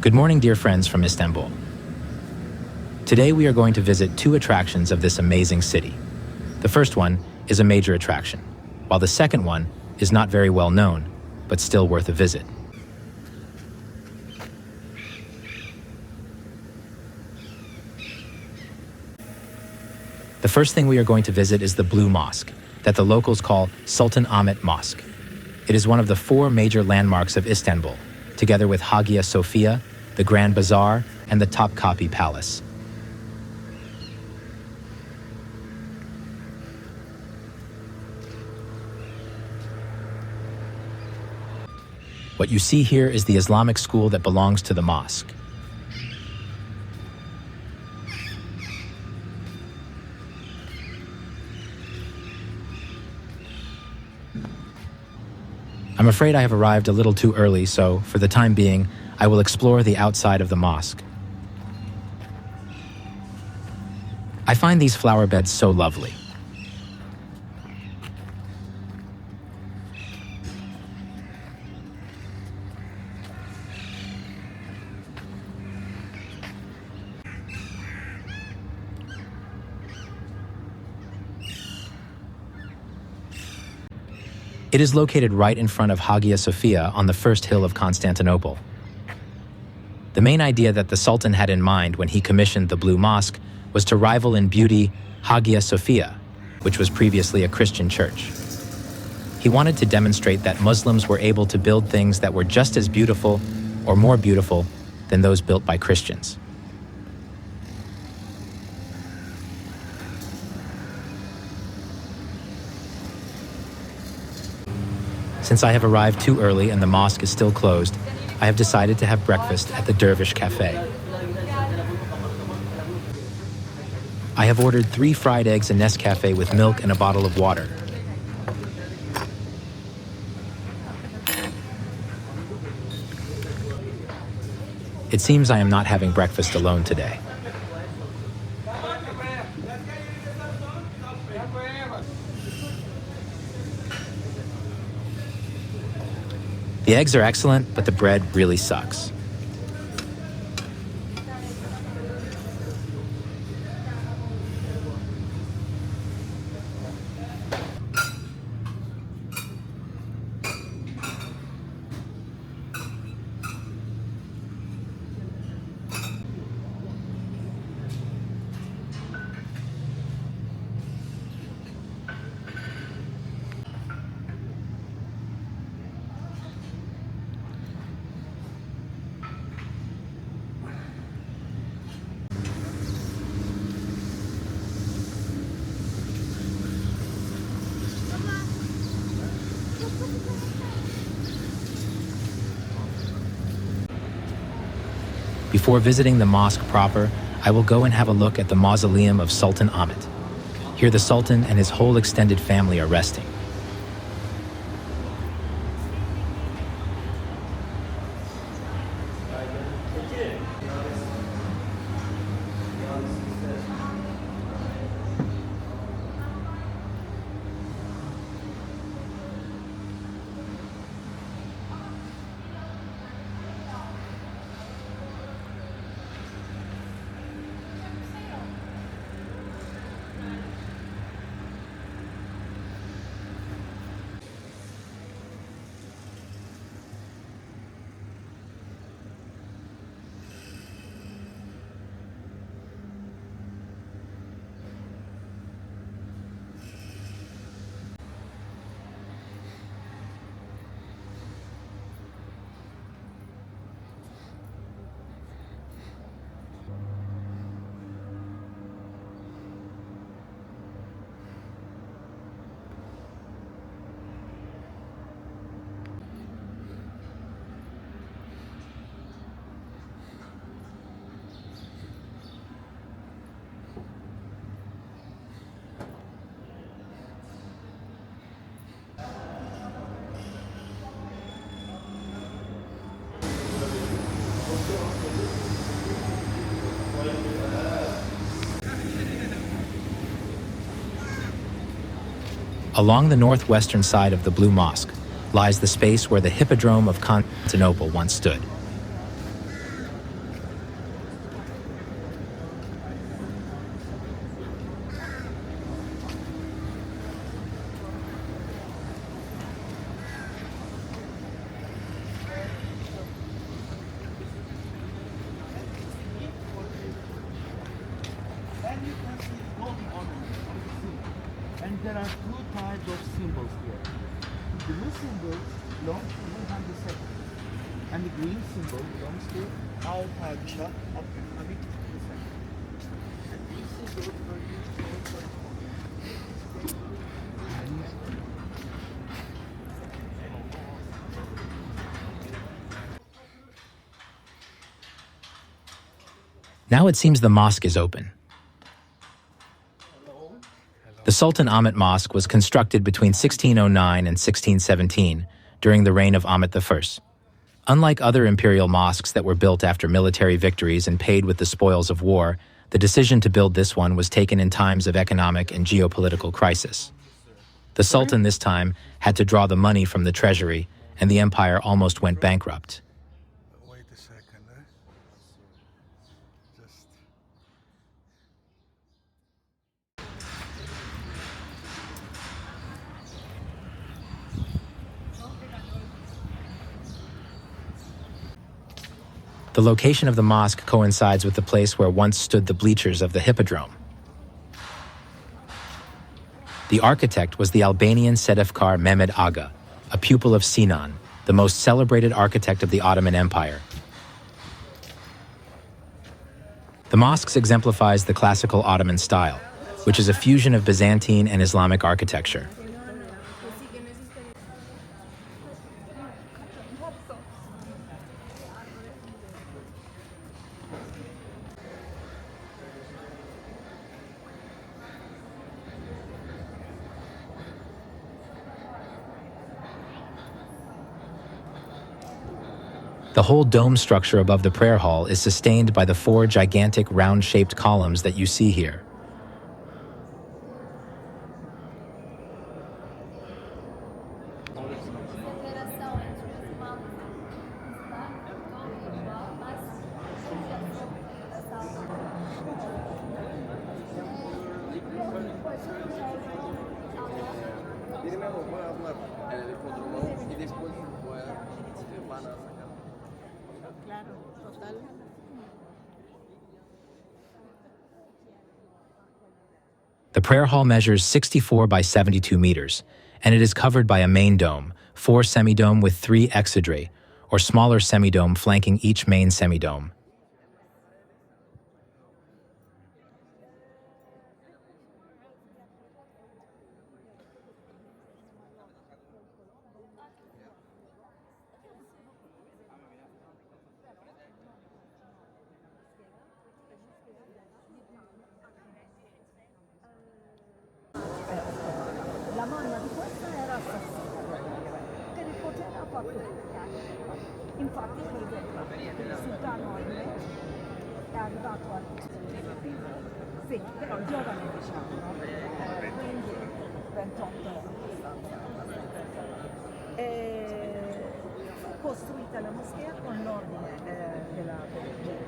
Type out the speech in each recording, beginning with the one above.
Good morning, dear friends from Istanbul. Today we are going to visit two attractions of this amazing city. The first one is a major attraction, while the second one is not very well known, but still worth a visit. The first thing we are going to visit is the Blue Mosque, that the locals call Sultan Ahmet Mosque. It is one of the four major landmarks of Istanbul, together with Hagia Sophia, the Grand Bazaar, and the Topkapi Palace. What you see here is the Islamic school that belongs to the mosque. I'm afraid I have arrived a little too early, so for the time being, I will explore the outside of the mosque. I find these flower beds so lovely. It is located right in front of Hagia Sophia on the first hill of Constantinople. The main idea that the Sultan had in mind when he commissioned the Blue Mosque was to rival in beauty Hagia Sophia, which was previously a Christian church. He wanted to demonstrate that Muslims were able to build things that were just as beautiful or more beautiful than those built by Christians. Since I have arrived too early and the mosque is still closed, I have decided to have breakfast at the Dervish Cafe. I have ordered 3 fried eggs and Nescafe with milk and a bottle of water. It seems I am not having breakfast alone today. The eggs are excellent, but the bread really sucks. Before visiting the mosque proper, I will go and have a look at the mausoleum of Sultan Ahmet. Here the Sultan and his whole extended family are resting. Along the northwestern side of the Blue Mosque lies the space where the Hippodrome of Constantinople once stood. of symbols here. The blue symbol belongs to Burhan II, and the green symbol belongs to our Padishah Abdulhamid II. And these symbols are used for Now it seems the mosque is open. The Sultan Ahmet Mosque was constructed between 1609 and 1617 during the reign of Ahmet I. Unlike other imperial mosques that were built after military victories and paid with the spoils of war, the decision to build this one was taken in times of economic and geopolitical crisis. The Sultan this time had to draw the money from the treasury, and the empire almost went bankrupt. Wait a second, Just... The location of the mosque coincides with the place where once stood the bleachers of the Hippodrome. The architect was the Albanian Sedefkar Mehmed Aga, a pupil of Sinan, the most celebrated architect of the Ottoman Empire. The mosque exemplifies the classical Ottoman style, which is a fusion of Byzantine and Islamic architecture. The whole dome structure above the prayer hall is sustained by the 4 gigantic round-shaped columns that you see here. The prayer hall measures 64 by 72 meters, and it is covered by a main dome, 4 semidome with 3 exedrae, or smaller semidome flanking each main semidome. La mamma di questa era Arasta che il potere ha fatto tutto. Infatti, per esempio, il sultano Ahmed è arrivato al sì, però giovane diciamo, no? Quindi 28 fu costruita la moschea con l'ordine di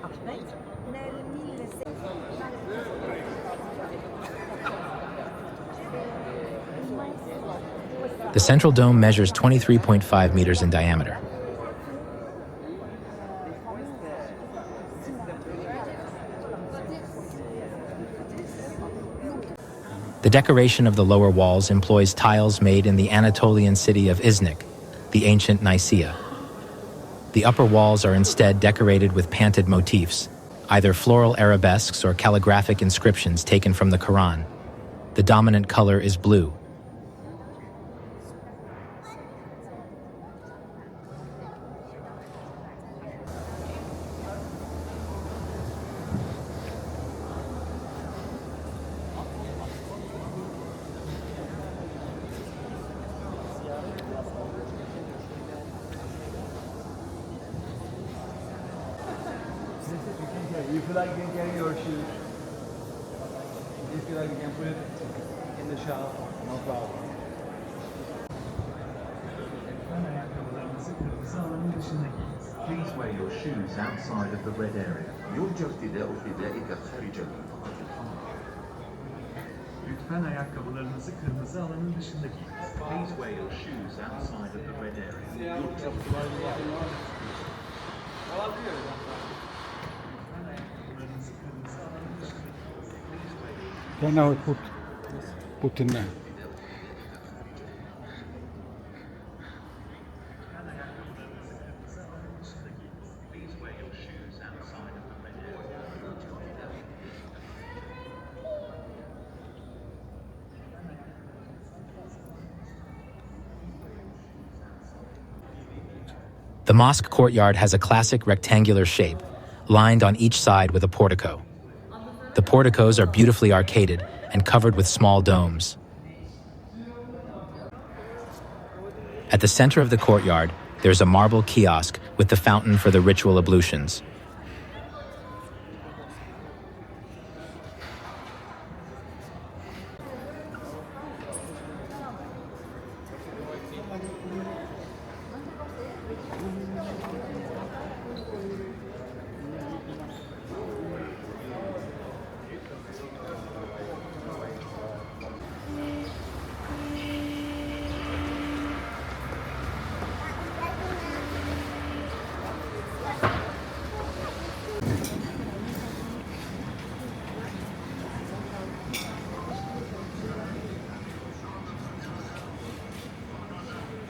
Ahmed nel 1600. The central dome measures 23.5 meters in diameter. The decoration of the lower walls employs tiles made in the Anatolian city of Iznik, the ancient Nicaea. The upper walls are instead decorated with painted motifs, either floral arabesques or calligraphic inscriptions taken from the Quran. The dominant color is blue. If you like, you can carry your shoes. If you like, you can put it in the shower. No problem. Please wear your shoes outside of the red area. يرجى ارتداء حذائك خارج المنطقة الحمراء. Lütfen ayakkabılarınızı kırmızı alanın dışında giyiniz. Please wear your shoes outside of the red area. Then I would put in there. The mosque courtyard has a classic rectangular shape, lined on each side with a portico. The porticos are beautifully arcaded and covered with small domes. At the center of the courtyard, there's a marble kiosk with the fountain for the ritual ablutions.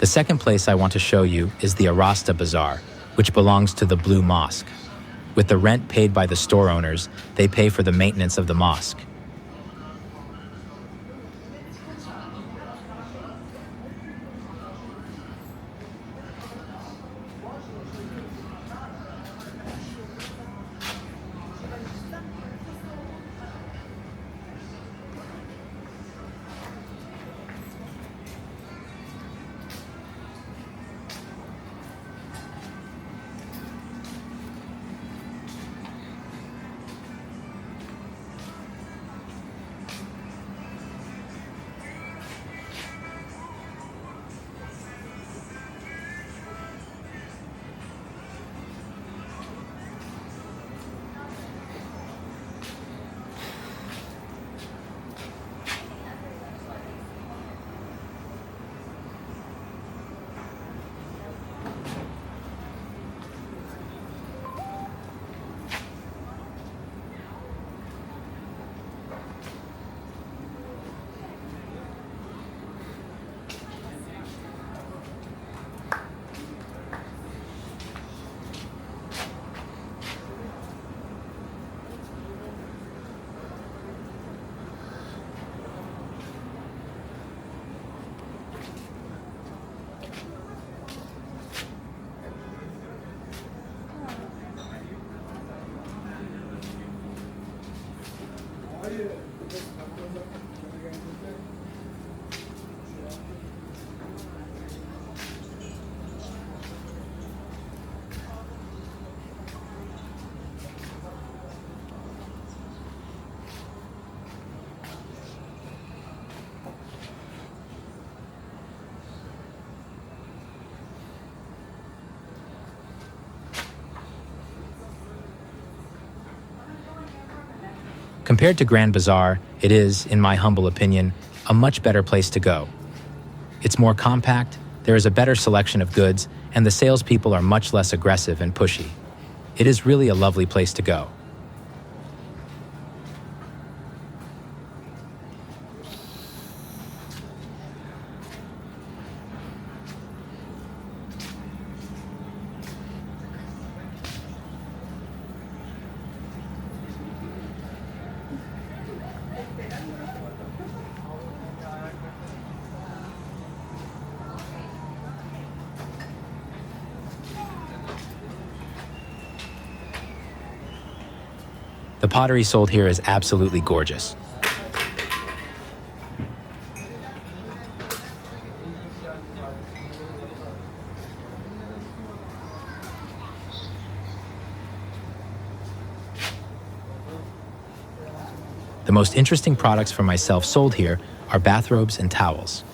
The second place I want to show you is the Arasta Bazar, which belongs to the Blue Mosque. With the rent paid by the store owners, they pay for the maintenance of the mosque. Compared to Grand Bazaar, it is, in my humble opinion, a much better place to go. It's more compact, there is a better selection of goods, and the salespeople are much less aggressive and pushy. It is really a lovely place to go. The pottery sold here is absolutely gorgeous. The most interesting products for myself sold here are bathrobes and towels.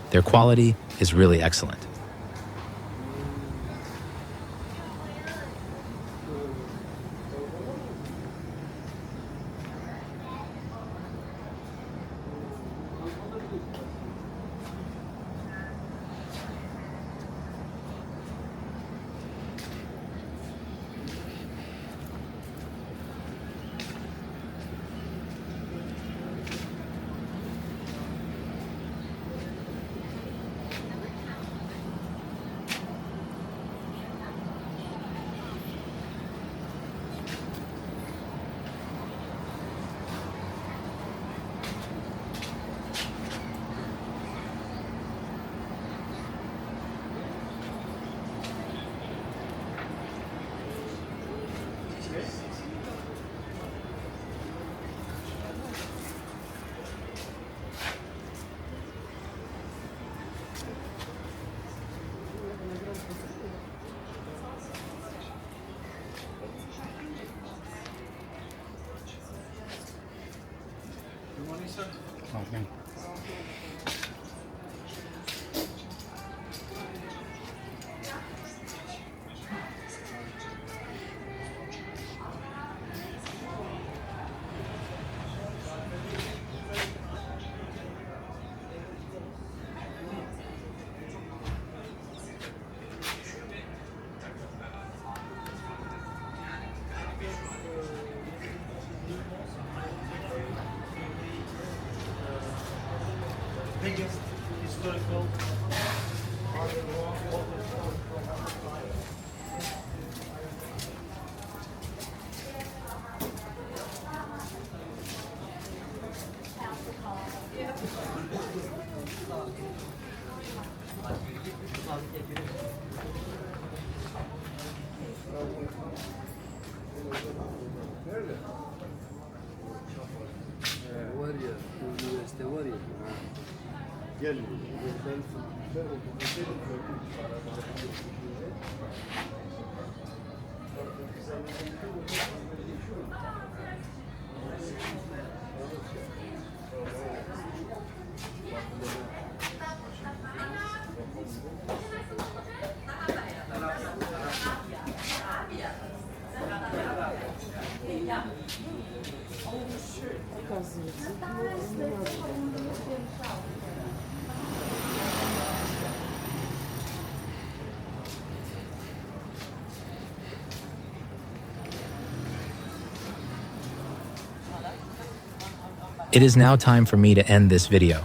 Their quality is really excellent. Okay. Biggest historical Var ya, bu üniversite var ya. gelmiyor. It is now time for me to end this video.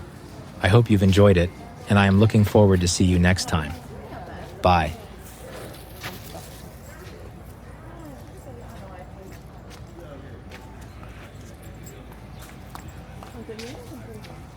I hope you've enjoyed it, and I am looking forward to see you next time. Bye. Unternehmen?